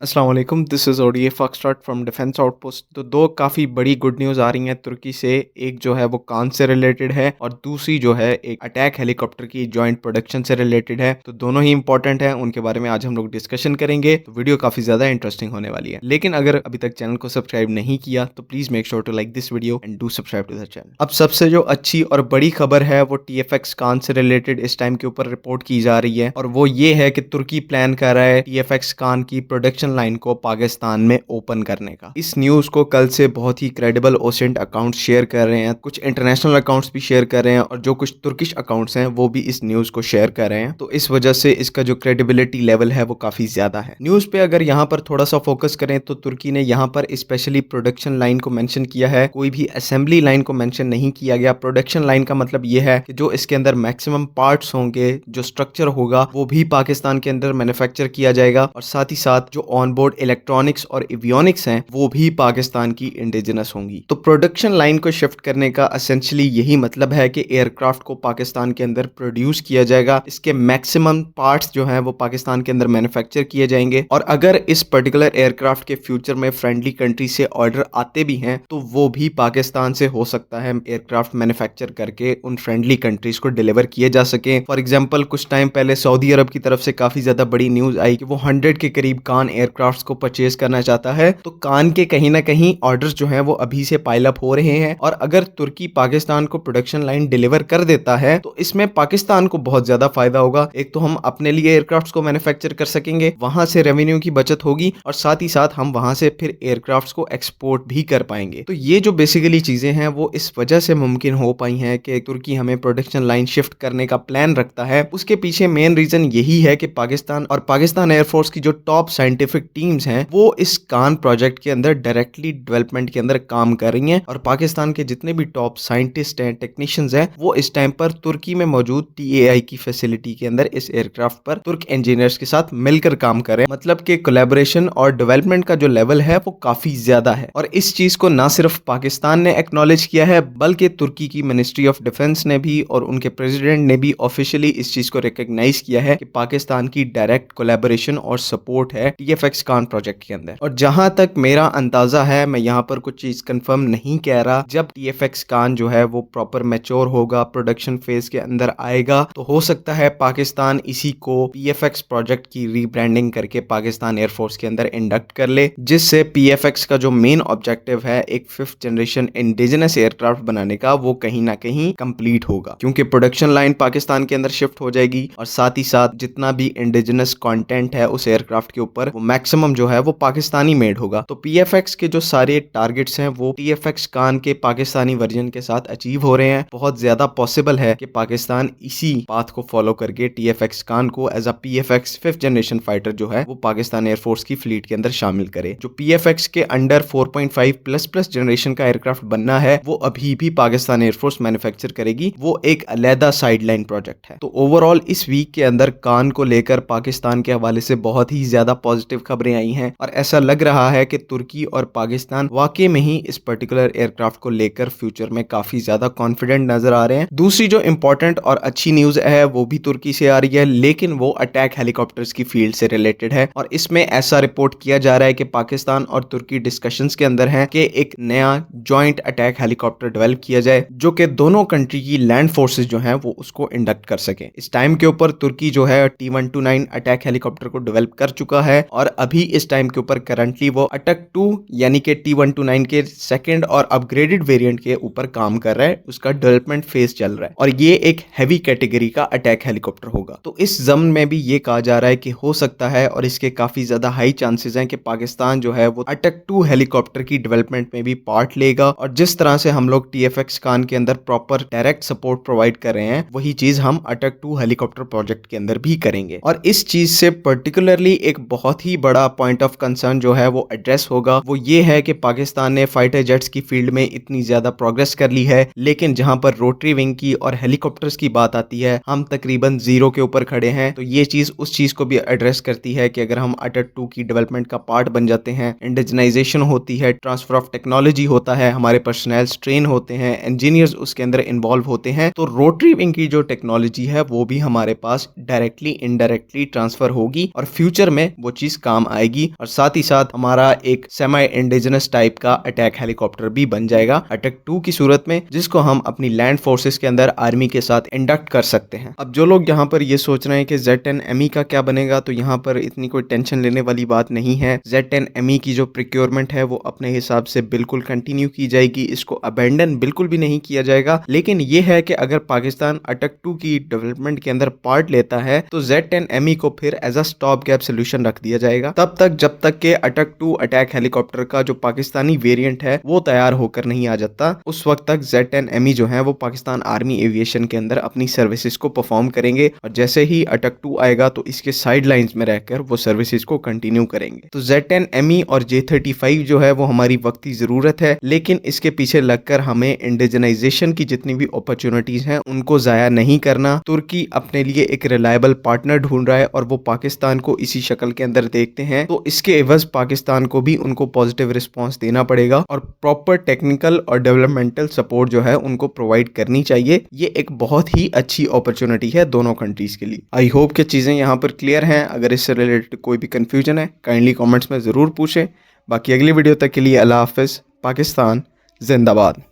अस्सलाम वालेकुम, this is ODA foxtrot from defence outpost. तो दो काफ़ी बड़ी गुड न्यूज़ आ रही हैं तुर्की से। एक जो है वो कान से रिलेटेड है और दूसरी जो है एक अटैक हेलीकॉप्टर की जॉइंट प्रोडक्शन से रिलेटेड है। तो दोनों ही इंपॉर्टेंट हैं, उनके बारे में आज हम लोग डिस्कशन करेंगे। तो वीडियो काफ़ी ज़्यादा इंटरेस्टिंग होने वाली है। लेकिन अगर अभी तक चैनल को सब्सक्राइब नहीं किया तो please make sure to like this video and do subscribe to the channel. अब सबसे जो अच्छी और बड़ी खबर है वो टीएफएक्स कान से रिलेटेड इस टाइम के ऊपर रिपोर्ट की जा रही है और वो ये है कि तुर्की प्लान कर रहा है टीएफएक्स कान की प्रोडक्शन लाइन को पाकिस्तान में ओपन करने का। इस न्यूज को कल से बहुत ही क्रेडिबल ओसेंट अकाउंट शेयर कर रहे हैं, कुछ इंटरनेशनल अकाउंट्स भी शेयर कर रहे हैं और जो कुछ तुर्किश अकाउंट्स हैं वो भी इस न्यूज को शेयर कर रहे हैं। तो इस वजह से इसका जो क्रेडिबिलिटी लेवल है वो काफी ज्यादा है। न्यूज पे अगर यहाँ पर थोड़ा सा फोकस करें तो तुर्की ने यहाँ पर स्पेशली प्रोडक्शन लाइन को मेंशन किया है, कोई भी असेंबली लाइन को मेंशन नहीं किया गया। प्रोडक्शन लाइन का मतलब ये है कि जो इसके अंदर मैक्सिमम पार्ट्स होंगे, जो स्ट्रक्चर होगा वो भी पाकिस्तान के अंदर मैन्युफैक्चर किया जाएगा और साथ ही साथ जो ऑनबोर्ड इलेक्ट्रॉनिक्स और एवियोनिक्स हैं वो भी पाकिस्तान की इंडिजिनस होंगी। तो प्रोडक्शन लाइन को शिफ्ट करने का एसेंशियली यही मतलब है कि एयरक्राफ्ट को पाकिस्तान के अंदर प्रोड्यूस किया जाएगा, इसके मैक्सिमम पार्ट्स जो हैं वो पाकिस्तान के अंदर मैन्युफैक्चर किए जाएंगे और अगर इस पर्टिकुलर एयरक्राफ्ट के फ्यूचर में फ्रेंडली कंट्री से ऑर्डर आते भी हैं तो वो भी पाकिस्तान से हो सकता है एयरक्राफ्ट मैन्युफैक्चर करके उन फ्रेंडली कंट्रीज को डिलीवर किए जा सके। फॉर एग्जांपल कुछ टाइम पहले सऊदी अरब की तरफ से काफी ज्यादा बड़ी न्यूज आई कि वो 100 के करीब कान एयरक्राफ्ट्स को परचेज करना चाहता है। तो कान के कहीं ना कहीं ऑर्डर्स जो हैं वो अभी से पाइल अप हो रहे हैं और अगर तुर्की पाकिस्तान को प्रोडक्शन लाइन डिलीवर कर देता है तो इसमें पाकिस्तान को बहुत ज्यादा फायदा होगा। एक तो हम अपने लिए एयरक्राफ्ट्स को मैन्युफैक्चर कर सकेंगे, वहां से रेवेन्यू की बचत होगी और साथ ही साथ हम वहां से फिर एयरक्राफ्ट्स को एक्सपोर्ट भी कर पाएंगे। तो ये जो बेसिकली चीजें हैं वो इस वजह से मुमकिन हो पाई हैं कि तुर्की हमें प्रोडक्शन लाइन शिफ्ट करने का प्लान रखता है। उसके पीछे मेन रीजन यही है कि पाकिस्तान और पाकिस्तान एयरफोर्स की जो टॉप साइंटिफिक टीम्स हैं वो इस कान प्रोजेक्ट के अंदर डायरेक्टली डेवलपमेंट के अंदर काम कर रही हैं और पाकिस्तान के जितने भी टॉप साइंटिस्ट हैं, टेक्नीशियंस हैं, वो इस टाइम पर तुर्की में मौजूद टीएआई की फैसिलिटी के अंदर इस एयरक्राफ्ट पर तुर्क इंजीनियर्स के साथ मिलकर काम कर रहे हैं। मतलब कि कोलैबोरेशन और डेवलपमेंट का जो लेवल है वो काफी ज्यादा है और इस चीज को ना सिर्फ पाकिस्तान ने एक्नॉलेज किया है बल्कि तुर्की की मिनिस्ट्री ऑफ डिफेंस ने भी और उनके प्रेसिडेंट ने भी ऑफिशियली इस चीज को रिकॉग्नाइज किया है कि पाकिस्तान की डायरेक्ट कोलैबोरेशन और सपोर्ट है टीएफएक्स कान प्रोजेक्ट के अंदर। और जहां तक मेरा अंदाजा है, मैं यहाँ पर कुछ चीज कंफर्म नहीं कह रहा, जब टीएफएक्स कान जो है वो प्रॉपर मैच्योर होगा, प्रोडक्शन फेज के अंदर आएगा तो हो सकता है पाकिस्तान इसी को पीएफएक्स प्रोजेक्ट की रीब्रांडिंग करके पाकिस्तान एयरफोर्स के अंदर इंडक्ट कर ले, जिससे पीएफएक्स का जो मेन ऑब्जेक्टिव है एक 5th जनरेशन इंडिजिनस एयरक्राफ्ट बनाने का वो कहीं ना कहीं कंप्लीट होगा, क्योंकि प्रोडक्शन लाइन पाकिस्तान के अंदर शिफ्ट हो जाएगी और साथ ही साथ जितना भी इंडिजिनस कंटेंट है उस एयरक्राफ्ट के ऊपर वो मैक्सिमम जो है वो पाकिस्तानी मेड होगा। तो पीएफएक्स के जो सारे टारगेट्स हैं वो टीएफएक्स कान के पाकिस्तानी वर्जन के साथ अचीव हो रहे हैं। बहुत ज्यादा पॉसिबल है कि पाकिस्तान इसी पाथ को फॉलो करके टीएफएक्स कान को as a PFX 5th generation fighter जो है वो पाकिस्तान एयरफोर्स की फ्लीट के अंदर शामिल करे। जो पीएफएक्स के अंडर 4.5 प्लस जनरेशन का एयरक्राफ्ट बनना है वो अभी भी पाकिस्तान एयरफोर्स मैन्युफैक्चर करेगी, वो एक अलहदा साइडलाइन प्रोजेक्ट है। तो ओवरऑल इस वीक के अंदर कान को लेकर पाकिस्तान के हवाले से बहुत ही ज्यादा पॉजिटिव खबरें आई हैं और ऐसा लग रहा है कि तुर्की और पाकिस्तान वाकई में ही इस पर्टिकुलर एयरक्राफ्ट को लेकर फ्यूचर में काफी ज्यादा कॉन्फिडेंट नजर आ रहे हैं। दूसरी जो इंपॉर्टेंट और अच्छी न्यूज है वो भी तुर्की से आ रही है, लेकिन वो अटैक हेलीकॉप्टर्स की फील्ड से रिलेटेड है और इसमें ऐसा रिपोर्ट किया जा रहा है कि पाकिस्तान और तुर्की डिस्कशंस के अंदर है कि एक नया जॉइंट अटैक हेलीकॉप्टर डेवलप किया जाए जो कि दोनों कंट्री की लैंड फोर्सेस जो हैं वो उसको इंडक्ट कर सके। इस टाइम के ऊपर तुर्की जो है T-129 अटैक हेलीकॉप्टर को डेवलप कर चुका है और अभी इस टाइम के ऊपर करंटली वो अटैक 2 यानी कि T-129 के सेकंड और अपग्रेडेड वेरिएंट के ऊपर काम कर रहा है, उसका डेवलपमेंट फेज चल रहा है और ये एक हैवी कैटेगरी का अटैक हेलीकॉप्टर होगा। तो इस जमन में भी ये कहा जा रहा है कि हो सकता है और इसके काफी ज्यादा हाई चांसेस हैं कि पाकिस्तान जो है वो अटैक 2 हेलीकॉप्टर की डेवलपमेंट में भी पार्ट लेगा और जिस तरह से हम लोग टीएफएक्स कान के अंदर प्रॉपर डायरेक्ट सपोर्ट प्रोवाइड कर रहे हैं वही चीज हम अटैक 2 हेलीकॉप्टर प्रोजेक्ट के अंदर भी करेंगे। और इस चीज से पर्टिकुलरली एक बहुत ही बड़ा पॉइंट ऑफ कंसर्न जो है वो एड्रेस होगा, वो ये है कि पाकिस्तान ने फाइटर जेट्स की फील्ड में इतनी ज्यादा प्रोग्रेस कर ली है, लेकिन जहां पर रोटरी विंग की और हेलीकॉप्टर्स की बात आती है हम तकरीबन जीरो के ऊपर खड़े हैं। तो ये चीज उस चीज को भी एड्रेस करती है कि अगर हम अटैक 2 की डेवलपमेंट का पार्ट बन जाते हैं, इंडिजनाइजेशन होती है, ट्रांसफर ऑफ टेक्नोलॉजी होता है, हमारे पर्सनल ट्रेन होते हैं, इंजीनियर्स उसके अंदर इन्वॉल्व होते हैं, तो रोटरी विंग की जो टेक्नोलॉजी है वो भी हमारे पास डायरेक्टली इनडायरेक्टली ट्रांसफर होगी और फ्यूचर में वो चीज काम आएगी और साथ ही साथ हमारा एक सेमी इंडिजिनस टाइप का अटैक हेलीकॉप्टर भी बन जाएगा अटैक 2 की सूरत में, जिसको हम अपनी लैंड फोर्सेस के अंदर आर्मी के साथ इंडक्ट कर सकते हैं। अब जो लोग यहाँ पर ये सोच रहे हैं कि Z10ME का क्या बनेगा, तो यहाँ पर इतनी कोई टेंशन लेने वाली बात नहीं है। Z10ME की जो प्रिक्योरमेंट है वो अपने हिसाब से बिल्कुल कंटिन्यू की जाएगी, इसको अबेंडन बिल्कुल भी नहीं किया जाएगा। लेकिन ये है कि अगर पाकिस्तान अटैक 2 की डेवलपमेंट के अंदर पार्ट लेता है तो Z10ME को फिर as a stop gap solution रख दिया जाएगा तब तक जब तक के अटैक 2 अटैक हेलीकॉप्टर का जो पाकिस्तानी वेरिएंट है वो तैयार होकर नहीं आ जाता। उस वक्त तक Z10ME जो है वो पाकिस्तान आर्मी एविएशन के अंदर अपनी सर्विसेज को परफॉर्म करेंगे और जैसे ही अटैक 2 आएगा तो इसके साइड लाइंस में रहकर वो सर्विसेज को कंटिन्यू करेंगे। तो Z10ME और J35 जो है वो हमारी वक्ती जरूरत है, लेकिन इसके पीछे लगकर हमें इंडिजनाइजेशन की जितनी भी अपॉर्चुनिटीज हैं उनको जाया नहीं करना। तुर्की अपने लिए एक रिलायबल पार्टनर ढूंढ रहा है और वो पाकिस्तान को इसी शक्ल के अंदर देखते हैं, तो इसके एवज पाकिस्तान को भी उनको पॉजिटिव रिस्पॉन्स देना पड़ेगा और प्रॉपर टेक्निकल और डेवलपमेंटल सपोर्ट जो है उनको प्रोवाइड करनी चाहिए। ये एक बहुत ही अच्छी अपॉर्चुनिटी है दोनों कंट्रीज के लिए। आई होप कि चीजें यहाँ पर क्लियर हैं। अगर इससे रिलेटेड कोई भी कंफ्यूजन है काइंडली कमेंट्स में जरूर पूछें। बाकी अगली वीडियो तक के लिए अल्लाह हाफिज। पाकिस्तान जिंदाबाद।